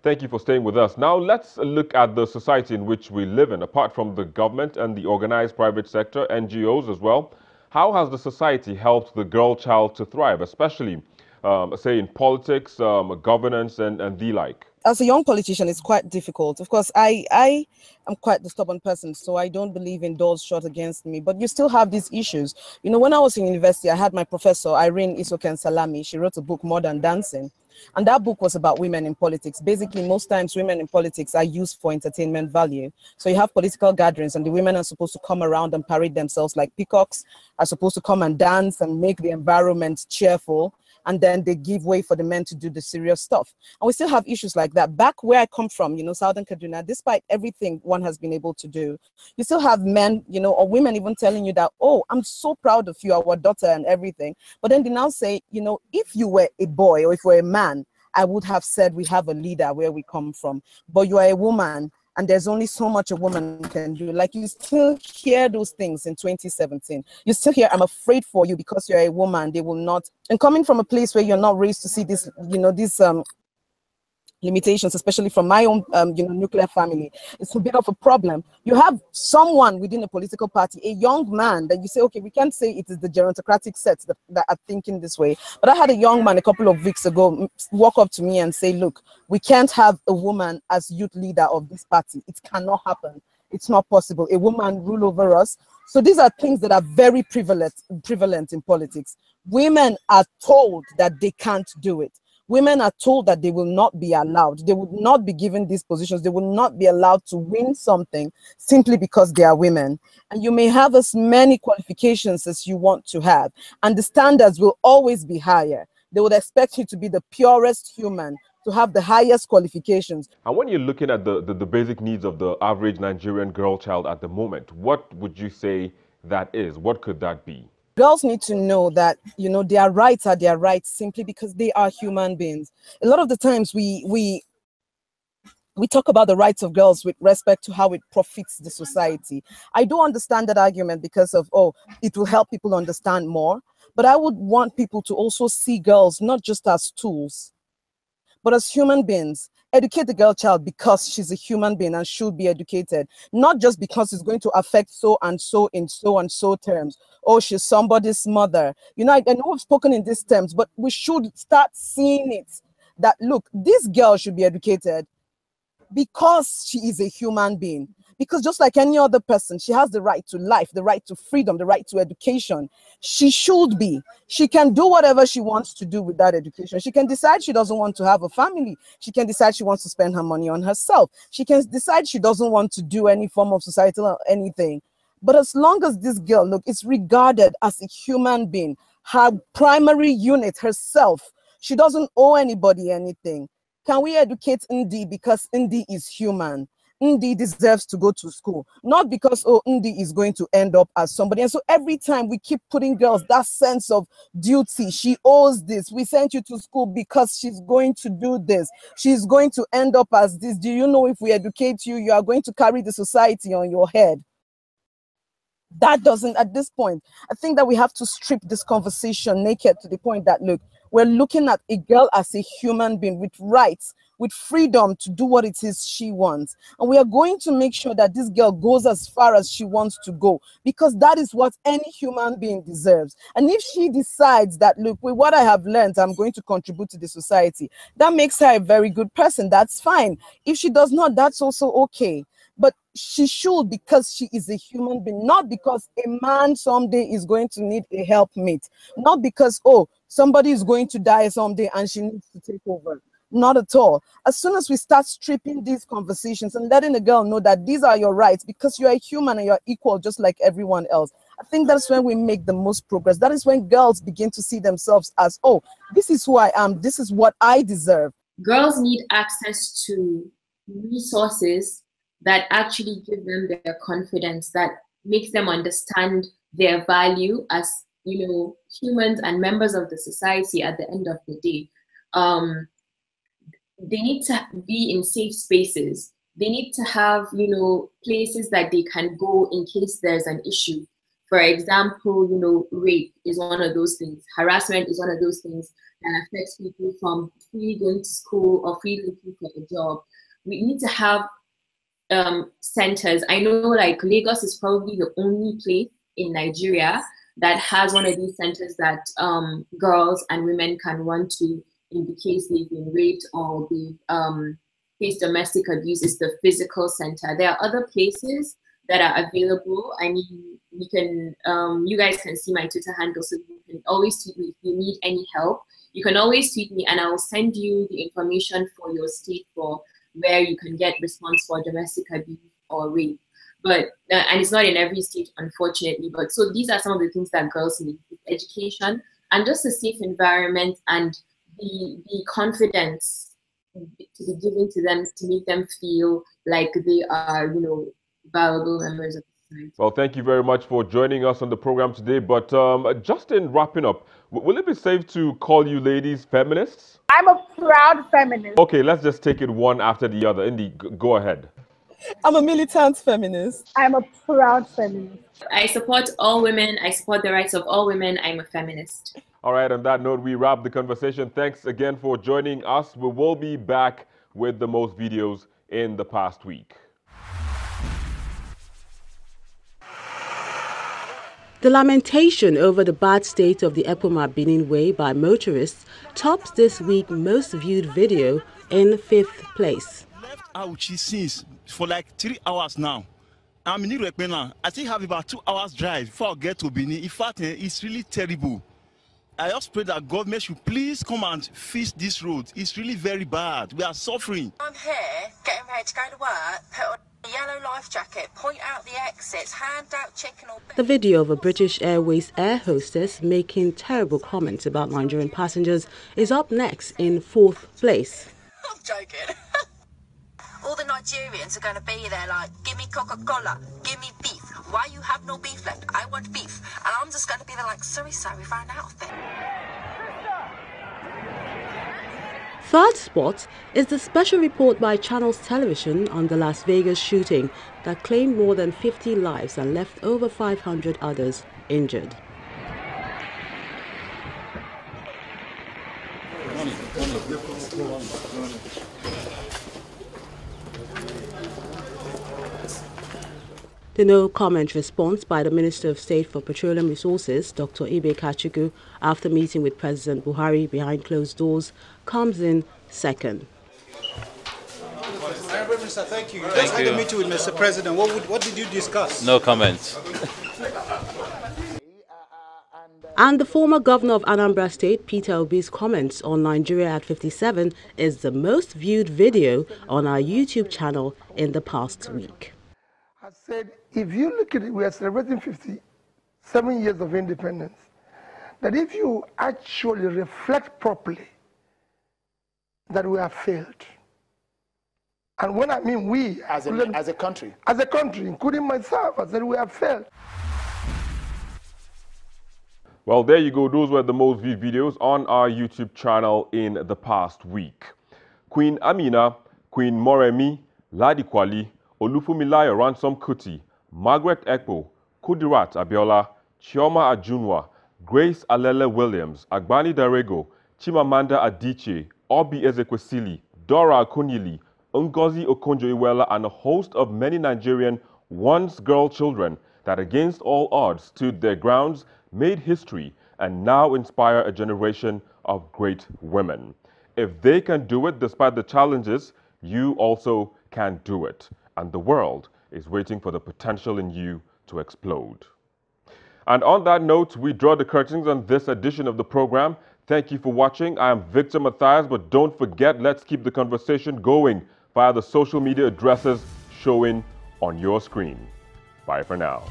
Thank you for staying with us. Now, let's look at the society in which we live in, apart from the government and the organized private sector, NGOs as well. How has the society helped the girl child to thrive, especially, say, in politics, governance, and the like? As a young politician, it's quite difficult. Of course, I am quite the stubborn person, so I don't believe in doors shut against me. But you still have these issues. You know, when I was in university, I had my professor, Irene Isoken Salami. She wrote a book, Modern Dancing. And that book was about women in politics. Basically, most times women in politics are used for entertainment value. So you have political gatherings and the women are supposed to come around and parade themselves like peacocks, are supposed to come and dance and make the environment cheerful. And then they give way for the men to do the serious stuff. And we still have issues like that. Back where I come from, you know, Southern Kaduna, despite everything one has been able to do, you still have men, you know, or women even telling you that, oh, I'm so proud of you, our daughter and everything. But then they now say, you know, if you were a boy or if you were a man, I would have said we have a leader where we come from. But you are a woman and there's only so much a woman can do. Like, you still hear those things in 2017. You still hear, I'm afraid for you because you're a woman. They will not. And coming from a place where you're not raised to see this, you know, these limitations, especially from my own, you know, nuclear family, it's a bit of a problem. You have someone within a political party, a young man, that you say, okay, we can't say it is the gerontocratic sets that are thinking this way. But I had a young man a couple of weeks ago walk up to me and say, look, we can't have a woman as youth leader of this party. It cannot happen. It's not possible. A woman rule over us. So these are things that are very prevalent in politics. Women are told that they can't do it. Women are told that they will not be allowed. They would not be given these positions. They will not be allowed to win something simply because they are women. And you may have as many qualifications as you want to have, and the standards will always be higher. They would expect you to be the purest human, to have the highest qualifications. And when you're looking at the basic needs of the average Nigerian girl child at the moment, what would you say that is? What could that be? Girls need to know that, you know, their rights are their rights simply because they are human beings. A lot of the times we talk about the rights of girls with respect to how it profits the society. I do understand that argument because of, oh, it will help people understand more. But I would want people to also see girls not just as tools, but as human beings. Educate the girl child because she's a human being and should be educated, not just because it's going to affect so and so in so and so terms. Oh, she's somebody's mother. You know, I know we've spoken in these terms, but we should start seeing it that, look, this girl should be educated because she is a human being. Because just like any other person, she has the right to life, the right to freedom, the right to education. She should be. She can do whatever she wants to do with that education. She can decide she doesn't want to have a family. She can decide she wants to spend her money on herself. She can decide she doesn't want to do any form of societal or anything. But as long as this girl, look, is regarded as a human being, her primary unit, herself, she doesn't owe anybody anything. Can we educate Ndi because Ndi is human? Ndi deserves to go to school, not because, oh, Ndi is going to end up as somebody. And so every time we keep putting girls that sense of duty, she owes this. We sent you to school because she's going to do this. She's going to end up as this. Do you know if we educate you, you are going to carry the society on your head? That doesn't, at this point, I think that we have to strip this conversation naked to the point that, look, we're looking at a girl as a human being with rights, with freedom to do what it is she wants. And we are going to make sure that this girl goes as far as she wants to go, because that is what any human being deserves. And if she decides that, look, with what I have learned, I'm going to contribute to the society, that makes her a very good person. That's fine. If she does not, that's also okay. But she should, because she is a human being, not because a man someday is going to need a helpmate, not because, oh, somebody is going to die someday and she needs to take over. Not at all. As soon as we start stripping these conversations and letting the girl know that these are your rights because you're a human and you're equal just like everyone else, I think that's when we make the most progress. That is when girls begin to see themselves as, oh, this is who I am, this is what I deserve. Girls need access to resources that actually give them their confidence, that makes them understand their value as, you know, humans and members of the society at the end of the day. They need to be in safe spaces. They need to have, you know, places that they can go in case there's an issue. For example, you know, rape is one of those things. Harassment is one of those things that affects people from freely going to school or freely looking for a job. We need to have centers. I know like Lagos is probably the only place in Nigeria that has one of these centers that girls and women can run to in the case they've been raped or they've faced domestic abuse. Is the physical center. There are other places that are available. I mean, we can, you guys can see my Twitter handle, so you can always tweet me if you need any help. You can always tweet me and I will send you the information for your state for where you can get response for domestic abuse or rape. But, and it's not in every state, unfortunately, but so these are some of the things that girls need: education and just a safe environment and the confidence to be given to them to make them feel like they are, you know, valuable members of society. Well, thank you very much for joining us on the program today. But just in wrapping up, will it be safe to call you ladies feminists? I'm a proud feminist. Okay, let's just take it one after the other. Indy, go ahead. I'm a militant feminist. I'm a proud feminist. I support all women. I support the rights of all women. I'm a feminist. All right, on that note, we wrap the conversation. Thanks again for joining us. We will be back with the most videos in the past week. The lamentation over the bad state of the Epoma Benin Way by motorists tops this week's most viewed video in 5th place. Left Auchi since for like 3 hours now. I'm in Irekpena. I still have about 2 hours drive before I get to Benin. In fact, it's really terrible. I just pray that government should please come and fix this road. It's really very bad. We are suffering. I'm here getting ready to go to work, put on a yellow life jacket, point out the exits, hand out chicken or beef. The video of a British Airways air hostess making terrible comments about Nigerian passengers is up next in 4th place. I'm joking. All the Nigerians are going to be there like, give me Coca-Cola, give me beef. Why you have no beef left? I want beef. And I'm just going to be there like, sorry, we ran out of it. Third spot is the special report by Channels Television on the Las Vegas shooting that claimed more than 50 lives and left over 500 others injured. The no-comment response by the Minister of State for Petroleum Resources, Dr. Ibe Kachuku, after meeting with President Buhari behind closed doors, comes in second. Honorable Minister, thank you. You just had a meeting with Mr. President. What did you discuss? No comments. And the former governor of Anambra State, Peter Obi's comments on Nigeria at 57 is the most viewed video on our YouTube channel in the past week. I said, if you look at it, we are celebrating 57 years of independence. That if you actually reflect properly, that we have failed. And when I mean we, as a country, including myself, I said we have failed. Well, there you go. Those were the most viewed videos on our YouTube channel in the past week. Queen Amina, Queen Moremi, Ladi Kwali, Olufumilayo Ransom Kuti, Margaret Ekpo, Kudirat Abiola, Chioma Ajunwa, Grace Alele Williams, Agbani Darego, Chimamanda Adichie, Obi Ezekwesili, Dora Akunyili, Ngozi Okonjo-Iweala, and a host of many Nigerian once-girl children that against all odds stood their grounds, made history, and now inspire a generation of great women. If they can do it despite the challenges, you also can do it. And the world is waiting for the potential in you to explode. And on that note, we draw the curtains on this edition of the program. Thank you for watching. I am Victor Matthias, but don't forget, let's keep the conversation going via the social media addresses showing on your screen. Bye for now.